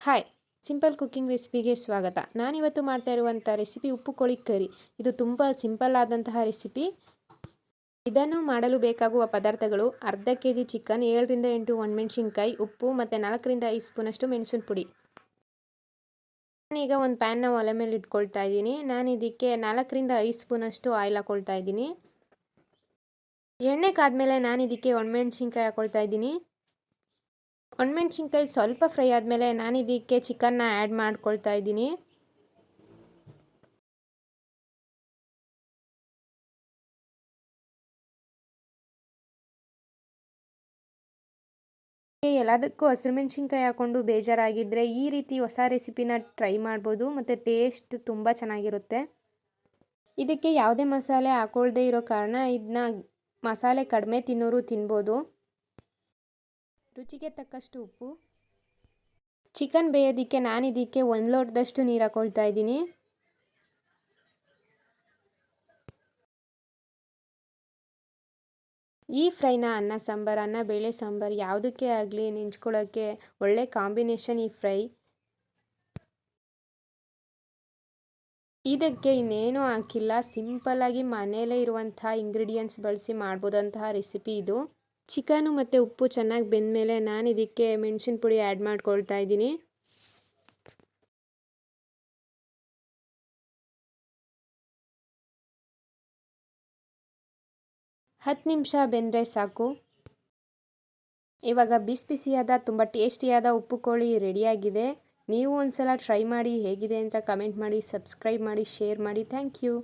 Hi, simple cooking ರೆಸಿಪಿಗೆ ಸ್ವಾಗತ. ನಾನಿವತ್ತು ಮಾಡ್ತಾ ಇರುವಂಥ ರೆಸಿಪಿ ಉಪ್ಪು ಕೋಳಿ ಕರಿ. ಇದು ತುಂಬ ಸಿಂಪಲ್ ಆದಂತಹ ರೆಸಿಪಿ. ಇದನ್ನು ಮಾಡಲು ಬೇಕಾಗುವ ಪದಾರ್ಥಗಳು: ಅರ್ಧ ಕೆಜಿ ಚಿಕನ್, 7ರಿಂದ 8 ಒಣಮೆಣಸಿನ್ಕಾಯಿ, ಉಪ್ಪು ಮತ್ತು 4ರಿಂದ 5 ಸ್ಪೂನಷ್ಟು ಮೆಣಸಿನ ಪುಡಿ. ನಾನೀಗ ಒಂದು ಪ್ಯಾನ್ನ ಒಲೆ ಮೇಲೆ ಇಟ್ಕೊಳ್ತಾ ಇದ್ದೀನಿ. ನಾನು ಇದಕ್ಕೆ 4ರಿಂದ 5 ಸ್ಪೂನಷ್ಟು ಆಯಿಲ್ ಹಾಕ್ಕೊಳ್ತಾ ಇದ್ದೀನಿ. ಎಣ್ಣೆ ಕಾದ್ಮೇಲೆ ನಾನು ಇದಕ್ಕೆ ಒಣಮೆಣಸಿನ್ಕಾಯಿ ಹಾಕ್ಕೊಳ್ತಾ ಇದ್ದೀನಿ. ಒಣಮೆಣಸಿನ್ಕಾಯಿ ಸ್ವಲ್ಪ ಫ್ರೈ ಆದಮೇಲೆ ನಾನು ಇದಕ್ಕೆ ಚಿಕನ್ನ ಆ್ಯಡ್ ಮಾಡ್ಕೊಳ್ತಾ ಇದ್ದೀನಿ. ಎಲ್ಲದಕ್ಕೂ ಹಸಿರುಮೆಣಸಿನ್ಕಾಯಿ ಹಾಕ್ಕೊಂಡು ಬೇಜಾರಾಗಿದ್ದರೆ ಈ ರೀತಿ ಹೊಸ ರೆಸಿಪಿನ ಟ್ರೈ ಮಾಡ್ಬೋದು ಮತ್ತು ಟೇಸ್ಟ್ ತುಂಬ ಚೆನ್ನಾಗಿರುತ್ತೆ. ಇದಕ್ಕೆ ಯಾವುದೇ ಮಸಾಲೆ ಹಾಕ್ಕೊಳ್ದೇ ಇರೋ ಕಾರಣ ಇದನ್ನ ಮಸಾಲೆ ಕಡಿಮೆ ತಿನ್ನೋರು ತಿನ್ಬೋದು. ರುಚಿಗೆ ತಕ್ಕಷ್ಟು ಉಪ್ಪು. ಚಿಕನ್ ಬೇಯೋದಕ್ಕೆ ನಾನು ಇದಕ್ಕೆ 1 ಲೋಟದಷ್ಟು ನೀರು ಹಾಕ್ಕೊಳ್ತಾ ಇದ್ದೀನಿ. ಈ ಫ್ರೈನ ಅನ್ನ ಸಾಂಬಾರು, ಅನ್ನ ಬೇಳೆ ಸಾಂಬಾರು ಯಾವುದಕ್ಕೆ ಆಗಲಿ ನೆಂಚ್ಕೊಳ್ಳೋಕ್ಕೆ ಒಳ್ಳೆ ಕಾಂಬಿನೇಷನ್ ಈ ಫ್ರೈ. ಇದಕ್ಕೆ ಇನ್ನೇನೂ ಹಾಕಿಲ್ಲ, ಸಿಂಪಲ್ಲಾಗಿ ಮನೆಯಲ್ಲೇ ಇರುವಂಥ ಇಂಗ್ರೀಡಿಯೆಂಟ್ಸ್ ಬಳಸಿ ಮಾಡ್ಬೋದಂತಹ ರೆಸಿಪಿ ಇದು. ಚಿಕನು ಮತ್ತು ಉಪ್ಪು ಚೆನ್ನಾಗಿ ಬೆಂದಮೇಲೆ ನಾನು ಇದಕ್ಕೆ ಮೆಣಸಿನ ಪುಡಿ ಆ್ಯಡ್ ಮಾಡ್ಕೊಳ್ತಾ ಇದ್ದೀನಿ. ಹತ್ತು ನಿಮಿಷ ಬೆಂದರೆ ಸಾಕು. ಇವಾಗ ಬಿಸಿ ಬಿಸಿಯಾದ ತುಂಬ ಟೇಸ್ಟಿಯಾದ ಉಪ್ಪು ಕೋಳಿ ರೆಡಿಯಾಗಿದೆ. ನೀವು ಒಂದ್ಸಲ ಟ್ರೈ ಮಾಡಿ, ಹೇಗಿದೆ ಅಂತ ಕಮೆಂಟ್ ಮಾಡಿ, ಸಬ್ಸ್ಕ್ರೈಬ್ ಮಾಡಿ, ಶೇರ್ ಮಾಡಿ. Thank you.